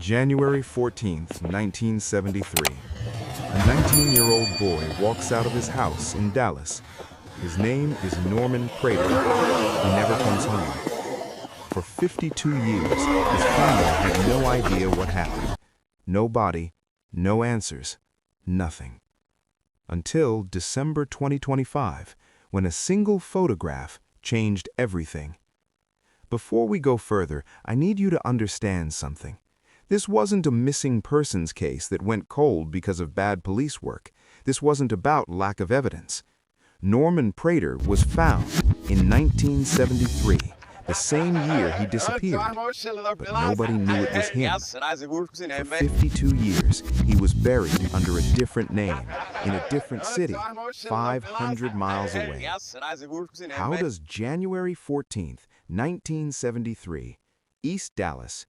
January 14th, 1973. A 19-year-old boy walks out of his house in Dallas. His name is Norman Prater. He never comes home. For 52 years, his family had no idea what happened. No body, no answers, nothing. Until December 2025, when a single photograph changed everything. Before we go further, I need you to understand something. This wasn't a missing persons case that went cold because of bad police work. This wasn't about lack of evidence. Norman Prater was found in 1973, the same year he disappeared. But nobody knew it was him. For 52 years, he was buried under a different name, in a different city, 500 miles away. How does January 14th, 1973, East Dallas,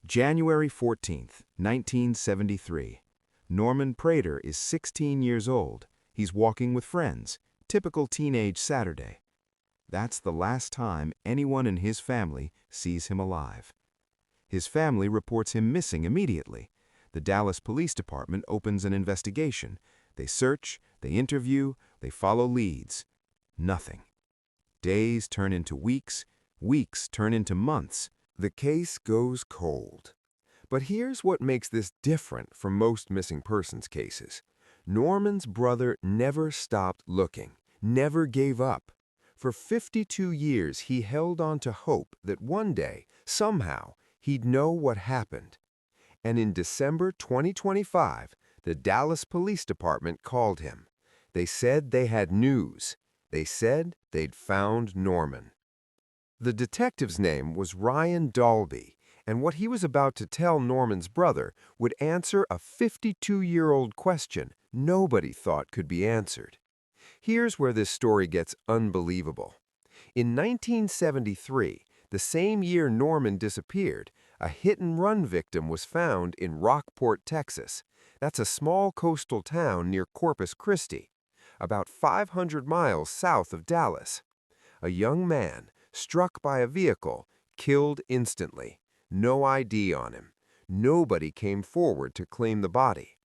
January 14th, 1973. Norman Prater is 16 years old. He's walking with friends. Typical teenage Saturday. That's the last time anyone in his family sees him alive. His family reports him missing immediately. The Dallas Police Department opens an investigation. They search, they interview, they follow leads. Nothing. Days turn into weeks, weeks turn into months. The case goes cold. But here's what makes this different from most missing persons cases. Norman's brother never stopped looking, never gave up. For 52 years, he held on to hope that one day, somehow, he'd know what happened. And in December 2025, the Dallas Police Department called him. They said they had news. They said they'd found Norman. The detective's name was Ryan Dalby, and what he was about to tell Norman's brother would answer a 52-year-old question nobody thought could be answered. Here's where this story gets unbelievable. In 1973, the same year Norman disappeared, a hit-and-run victim was found in Rockport, Texas. That's a small coastal town near Corpus Christi, about 500 miles south of Dallas. A young man, struck by a vehicle, killed instantly. No ID on him. Nobody came forward to claim the body.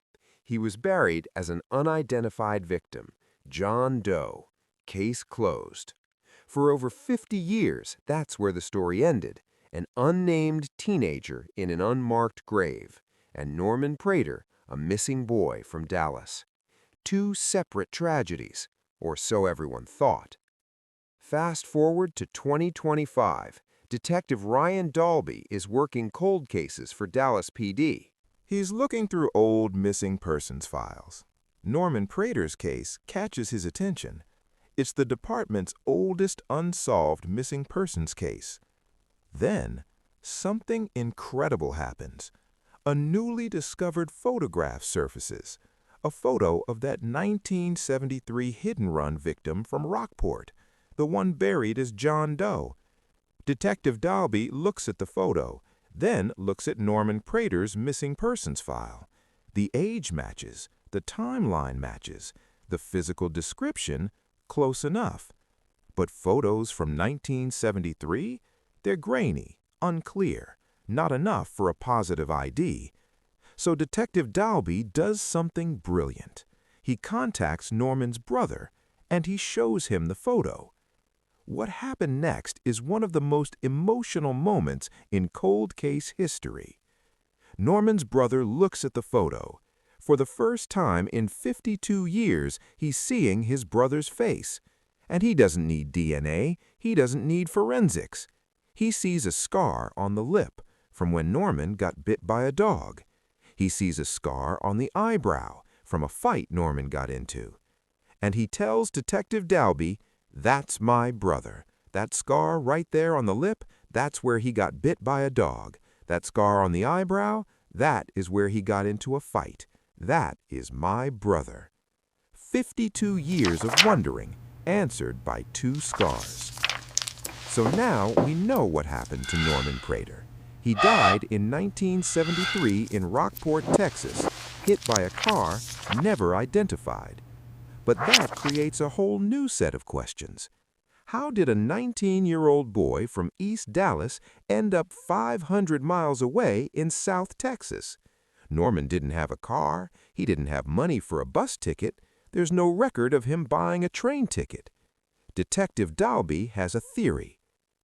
He was buried as an unidentified victim, John Doe. Case closed. For over 50 years, that's where the story ended. An unnamed teenager in an unmarked grave, and Norman Prater, a missing boy from Dallas. Two separate tragedies, or so everyone thought. Fast forward to 2025. Detective Ryan Dalby is working cold cases for Dallas PD. He's looking through old missing persons files. Norman Prater's case catches his attention. It's the department's oldest unsolved missing persons case. Then, something incredible happens. A newly discovered photograph surfaces. A photo of that 1973 hit-and-run victim from Rockport, the one buried as John Doe. Detective Dalby looks at the photo, then looks at Norman Prater's missing persons file. The age matches, the timeline matches, the physical description close enough. But photos from 1973? They're grainy, unclear, not enough for a positive ID. So Detective Dalby does something brilliant. He contacts Norman's brother, and he shows him the photo. What happened next is one of the most emotional moments in cold case history. Norman's brother looks at the photo. For the first time in 52 years, he's seeing his brother's face. And he doesn't need DNA, he doesn't need forensics. He sees a scar on the lip from when Norman got bit by a dog. He sees a scar on the eyebrow from a fight Norman got into. And he tells Detective Dalby, "That's my brother. That scar right there on the lip, that's where he got bit by a dog. That scar on the eyebrow, that is where he got into a fight. That is my brother." 52 years of wondering, answered by two scars. So now we know what happened to Norman Prater. He died in 1973 in Rockport, Texas, hit by a car never identified. But that creates a whole new set of questions. How did a 19-year-old boy from East Dallas end up 500 miles away in South Texas? Norman didn't have a car. He didn't have money for a bus ticket. There's no record of him buying a train ticket. Detective Dalby has a theory: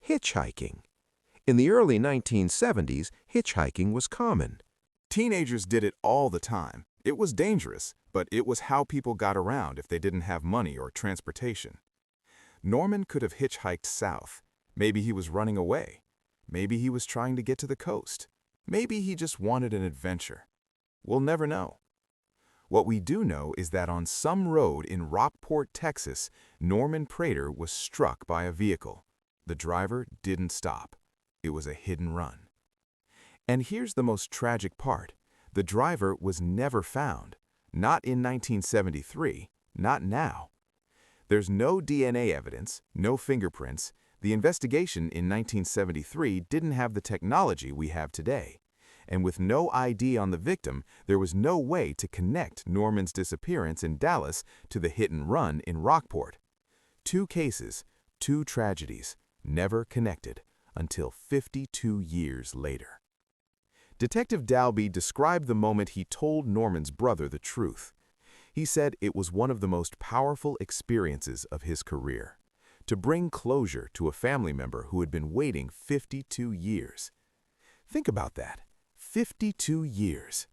hitchhiking. In the early 1970s, hitchhiking was common. Teenagers did it all the time. It was dangerous, but it was how people got around if they didn't have money or transportation. Norman could have hitchhiked south. Maybe he was running away. Maybe he was trying to get to the coast. Maybe he just wanted an adventure. We'll never know. What we do know is that on some road in Rockport, Texas, Norman Prater was struck by a vehicle. The driver didn't stop. It was a hit-and run. And here's the most tragic part. The driver was never found. Not in 1973, not now. There's no DNA evidence, no fingerprints. The investigation in 1973 didn't have the technology we have today. And with no ID on the victim, there was no way to connect Norman's disappearance in Dallas to the hit-and-run in Rockport. 2 cases, 2 tragedies, never connected until 52 years later. Detective Dalby described the moment he told Norman's brother the truth. He said it was one of the most powerful experiences of his career, to bring closure to a family member who had been waiting 52 years. Think about that. 52 years.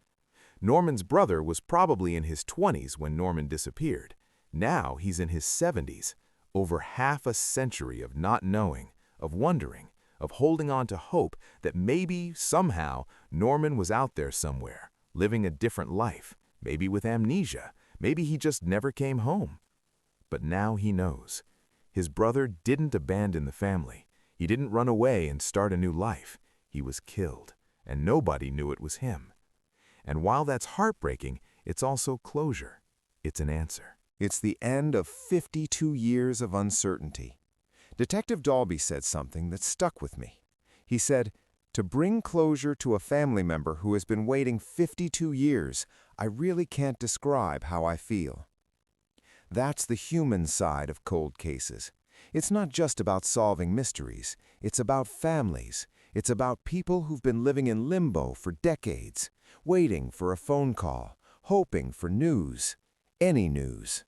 Norman's brother was probably in his 20s when Norman disappeared. Now he's in his 70s. Over half a century of not knowing, of wondering, of holding on to hope that maybe, somehow, Norman was out there somewhere, living a different life, maybe with amnesia, maybe he just never came home. But now he knows. His brother didn't abandon the family. He didn't run away and start a new life. He was killed, and nobody knew it was him. And while that's heartbreaking, it's also closure. It's an answer. It's the end of 52 years of uncertainty. Detective Dalby said something that stuck with me. He said, "To bring closure to a family member who has been waiting 52 years, I really can't describe how I feel." That's the human side of cold cases. It's not just about solving mysteries. It's about families. It's about people who've been living in limbo for decades, waiting for a phone call, hoping for news, any news.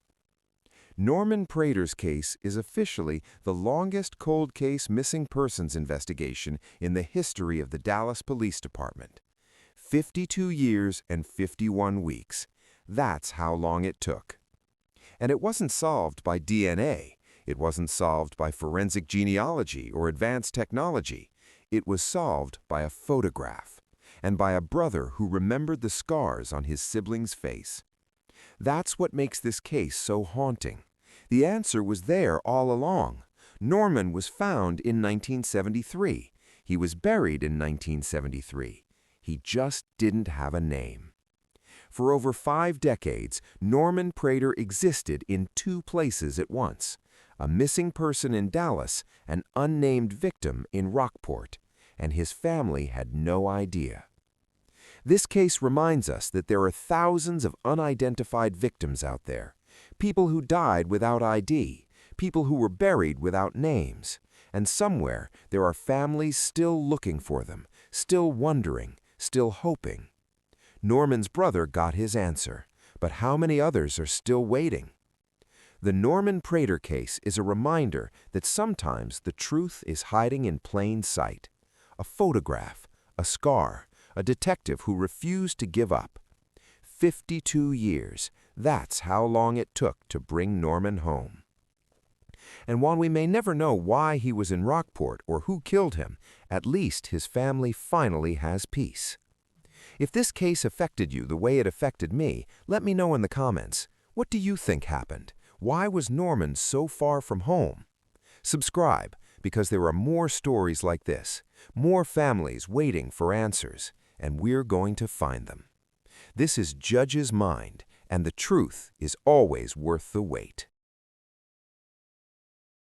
Norman Prater's case is officially the longest cold case missing persons investigation in the history of the Dallas Police Department. 52 years and 51 weeks. That's how long it took. And it wasn't solved by DNA. It wasn't solved by forensic genealogy or advanced technology. It was solved by a photograph, and by a brother who remembered the scars on his sibling's face. That's what makes this case so haunting. The answer was there all along. Norman was found in 1973. He was buried in 1973. He just didn't have a name. For over 5 decades, Norman Prater existed in 2 places at once: a missing person in Dallas, an unnamed victim in Rockport, and his family had no idea. This case reminds us that there are thousands of unidentified victims out there, people who died without ID, people who were buried without names, and somewhere there are families still looking for them, still wondering, still hoping. Norman's brother got his answer, but how many others are still waiting? The Norman Prater case is a reminder that sometimes the truth is hiding in plain sight. A photograph, a scar, a detective who refused to give up. 52 years, that's how long it took to bring Norman home. And while we may never know why he was in Rockport or who killed him, at least his family finally has peace. If this case affected you the way it affected me, let me know in the comments. What do you think happened? Why was Norman so far from home? Subscribe, because there are more stories like this, more families waiting for answers, and we're going to find them. This is Judge's Mind, and the truth is always worth the wait.